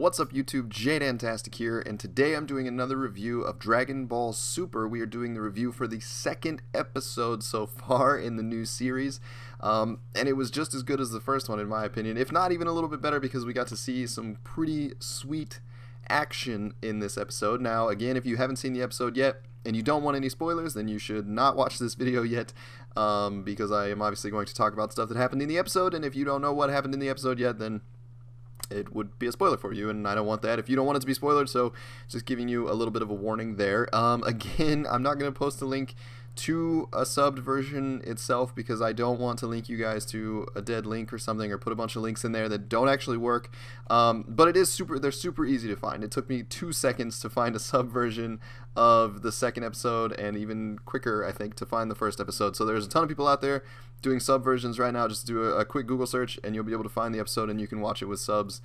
What's up YouTube, jDantastic here, and today I'm doing another review of Dragon Ball Super. We are doing the review for the second episode so far in the new series, and it was just as good as the first one in my opinion, if not even a little bit better because we got to see some pretty sweet action in this episode. Now again, if you haven't seen the episode yet, and you don't want any spoilers, then you should not watch this video yet, because I am obviously going to talk about stuff that happened in the episode, and if you don't know what happened in the episode yet, then it would be a spoiler for you, and I don't want that if you don't want it to be spoiled, so just giving you a little bit of a warning there. Again, I'm not going to post a link to a subbed version itself because I don't want to link you guys to a dead link or something, or put a bunch of links in there that don't actually work, but they're super easy to find. It took me 2 seconds to find a sub version of the second episode, and even quicker I think to find the first episode. So there's a ton of people out there doing sub versions right now. Just do a quick Google search and you'll be able to find the episode and you can watch it with subs.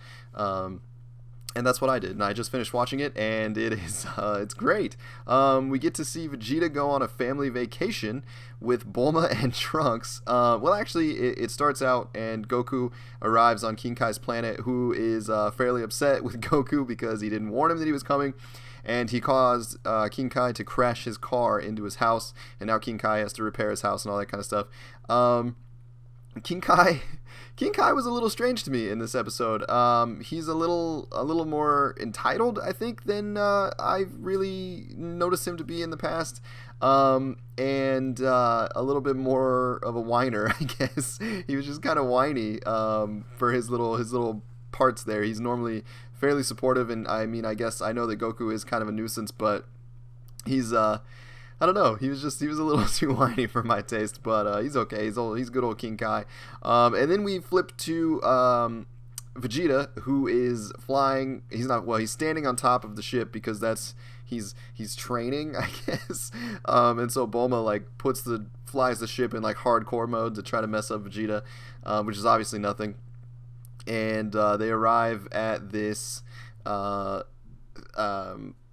And that's what I did, and I just finished watching it, and it's great. We get to see Vegeta go on a family vacation with Bulma and Trunks. Well, actually, it starts out, and Goku arrives on King Kai's planet, who is fairly upset with Goku because he didn't warn him that he was coming, and he caused King Kai to crash his car into his house, and now King Kai has to repair his house and all that kind of stuff. King Kai was a little strange to me in this episode. He's a little more entitled, I think, than I've really noticed him to be in the past, and a little bit more of a whiner, I guess. He was just kind of whiny for his little parts there. He's normally fairly supportive, and I mean, I guess I know that Goku is kind of a nuisance, but he's I don't know. He was a little too whiny for my taste, but he's okay. He's good old King Kai. And then we flip to Vegeta, who is flying. He's standing on top of the ship because he's training, I guess. And so Bulma flies the ship in hardcore mode to try to mess up Vegeta, which is obviously nothing. And they arrive at this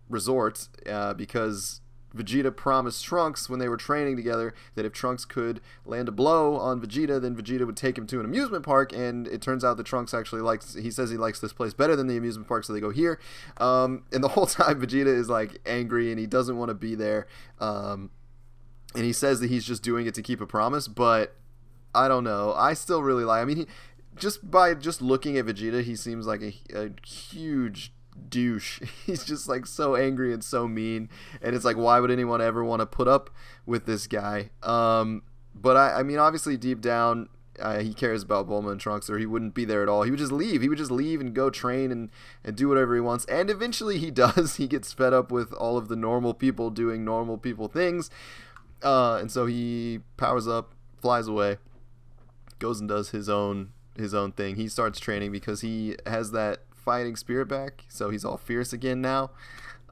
resort because Vegeta promised Trunks when they were training together that if Trunks could land a blow on Vegeta, then Vegeta would take him to an amusement park, and it turns out that Trunks actually he says he likes this place better than the amusement park, so they go here. And the whole time Vegeta is angry and he doesn't want to be there, and he says that he's just doing it to keep a promise, but I don't know. I still really like, I mean, by looking at Vegeta, he seems like a huge douche. He's just so angry and so mean, and it's why would anyone ever want to put up with this guy? But I mean, obviously deep down he cares about Bulma and Trunks, or he wouldn't be there at all. He would just leave and go train and do whatever he wants, and eventually he does. He gets fed up with all of the normal people doing normal people things, and so he powers up, flies away, goes and does his own thing. He starts training because he has that fighting spirit back, so he's all fierce again now,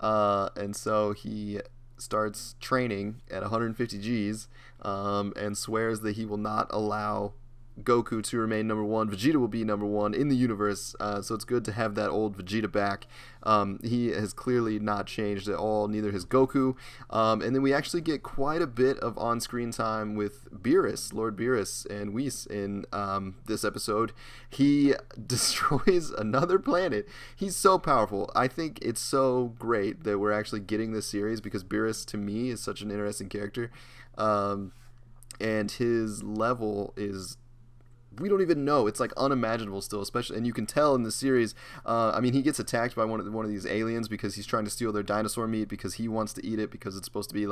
and so he starts training at 150 Gs, and swears that he will not allow Goku to remain number one. Vegeta will be number one in the universe, so it's good to have that old Vegeta back. He has clearly not changed at all, neither has Goku, and then we actually get quite a bit of on-screen time with Beerus, Lord Beerus, and Whis in this episode. He destroys another planet. He's so powerful. I think it's so great that we're actually getting this series because Beerus, to me, is such an interesting character, and his level is, we don't even know. It's unimaginable still, especially, and you can tell in the series. I mean, he gets attacked by one of these aliens because he's trying to steal their dinosaur meat because he wants to eat it because it's supposed to be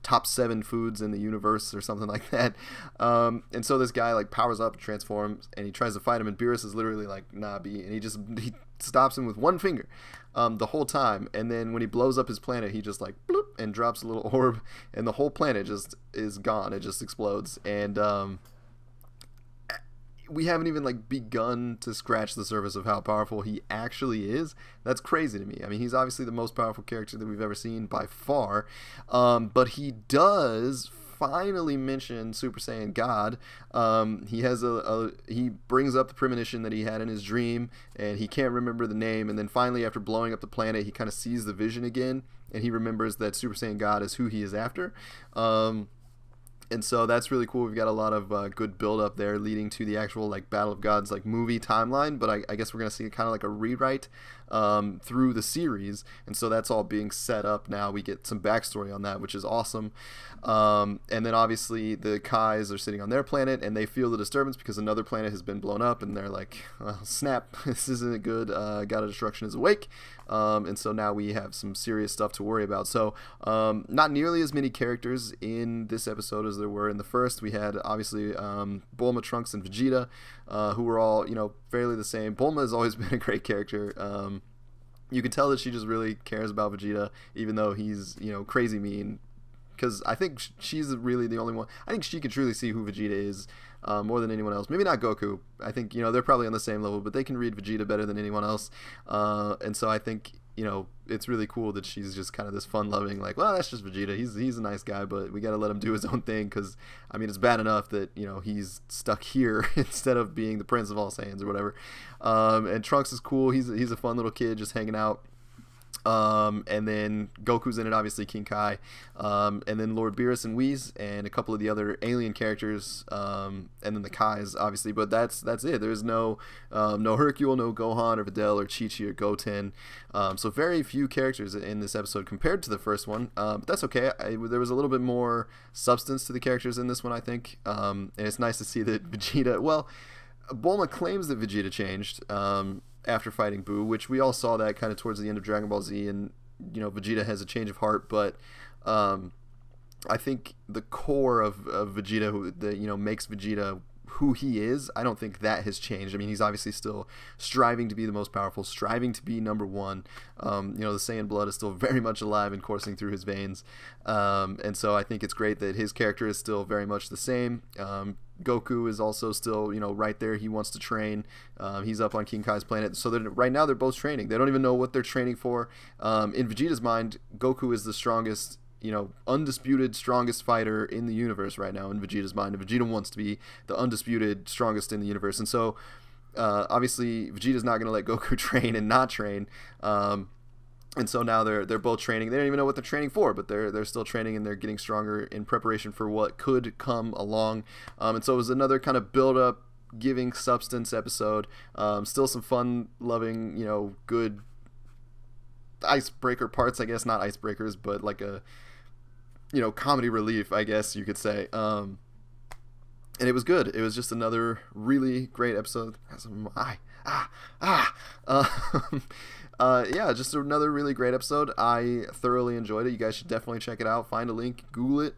top 7 foods in the universe or something like that. And so this guy powers up, transforms, and he tries to fight him, and Beerus is literally nah, B, and he stops him with one finger the whole time. And then when he blows up his planet, he just bloop, and drops a little orb, and the whole planet just is gone. It just explodes, and we haven't even begun to scratch the surface of how powerful he actually is. That's crazy to me. I mean, he's obviously the most powerful character that we've ever seen by far, but he does finally mention Super Saiyan God. He has he brings up the premonition that he had in his dream, and he can't remember the name, and then finally after blowing up the planet, he kind of sees the vision again, and he remembers that Super Saiyan God is who he is after. And so that's really cool. We've got a lot of good build up there leading to the actual like Battle of Gods like movie timeline, but I guess we're gonna see kind of like a rewrite through the series, and so that's all being set up now. We get some backstory on that, which is awesome. And then obviously the Kais are sitting on their planet and they feel the disturbance because another planet has been blown up, and they're like, well, snap, this isn't good. God of Destruction is awake. And so now we have some serious stuff to worry about. So not nearly as many characters in this episode as there were in the first. We had obviously Bulma, Trunks, and Vegeta, who were all, you know, fairly the same. Bulma has always been a great character. You can tell that she just really cares about Vegeta, even though he's, you know, crazy mean. Because I think she's really the only one. I think she can truly see who Vegeta is more than anyone else. Maybe not Goku. I think, you know, they're probably on the same level, but they can read Vegeta better than anyone else. And so I think, you know, it's really cool that she's just kind of this fun-loving, like, well, that's just Vegeta. He's a nice guy, but we got to let him do his own thing because, I mean, it's bad enough that, you know, he's stuck here instead of being the Prince of all Saiyans or whatever. And Trunks is cool. He's a fun little kid just hanging out. And then Goku's in it, obviously King Kai, and then Lord Beerus and Whis, and a couple of the other alien characters, and then the Kais, obviously. But that's it. There's no Hercule, no Gohan or Videl or Chi-Chi or Goten. So very few characters in this episode compared to the first one. But that's okay. There was a little bit more substance to the characters in this one, I think. And it's nice to see that Vegeta. Well, Bulma claims that Vegeta changed. After fighting Buu, which we all saw that kind of towards the end of Dragon Ball Z, and, you know, Vegeta has a change of heart, but I think the core of Vegeta, you know, makes Vegeta who he is, I don't think that has changed. I mean, he's obviously still striving to be the most powerful, striving to be number one. You know, the Saiyan blood is still very much alive and coursing through his veins, and so I think it's great that his character is still very much the same. Goku is also still, you know, right there. He wants to train. He's up on King Kai's planet. So right now they're both training. They don't even know what they're training for. In Vegeta's mind, Goku is the strongest, you know, undisputed strongest fighter in the universe right now in Vegeta's mind. And Vegeta wants to be the undisputed strongest in the universe. And so obviously Vegeta's not going to let Goku train and not train. And so now they're both training. They don't even know what they're training for, but they're still training, and they're getting stronger in preparation for what could come along. And so it was another kind of build up, giving substance episode. Still some fun loving, you know, good icebreaker parts, I guess, not icebreakers, but like a, you know, comedy relief, I guess you could say. And it was good. It was just another really great episode. Yeah, just another really great episode. I thoroughly enjoyed it. You guys should definitely check it out. Find a link, Google it.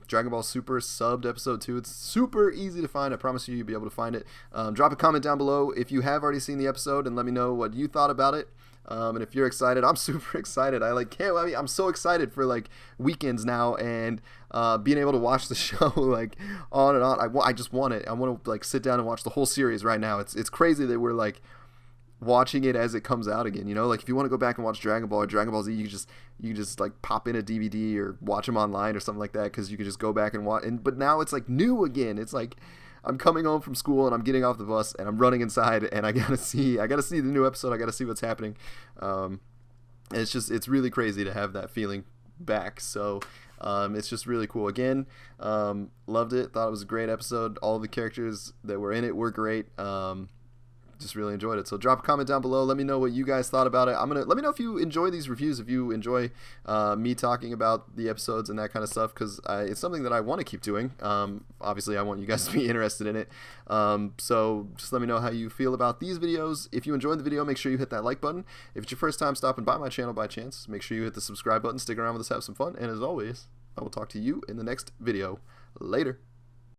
Dragon Ball Super subbed episode 2. It's super easy to find. I promise you'll be able to find it. Drop a comment down below if you have already seen the episode, and let me know what you thought about it. And if you're excited, I'm super excited. I'm so excited for like weekends now, and being able to watch the show like on and on. I just want it. I want to like sit down and watch the whole series right now. It's crazy that we're like watching it as it comes out again, you know, like if you want to go back and watch Dragon Ball or Dragon Ball Z, you can just like pop in a DVD or watch them online or something like that, because you can just go back and watch. But now it's like new again. It's like I'm coming home from school and I'm getting off the bus and I'm running inside and I gotta see the new episode. I gotta see what's happening. And it's really crazy to have that feeling back. So it's just really cool. Again, loved it. Thought it was a great episode. All the characters that were in it were great. Just really enjoyed it. So drop a comment down below. Let me know what you guys thought about it. Let me know if you enjoy these reviews, if you enjoy me talking about the episodes and that kind of stuff, because it's something that I want to keep doing. Obviously, I want you guys to be interested in it. So just let me know how you feel about these videos. If you enjoyed the video, make sure you hit that like button. If it's your first time stopping by my channel by chance, make sure you hit the subscribe button. Stick around with us, have some fun. And as always, I will talk to you in the next video. Later.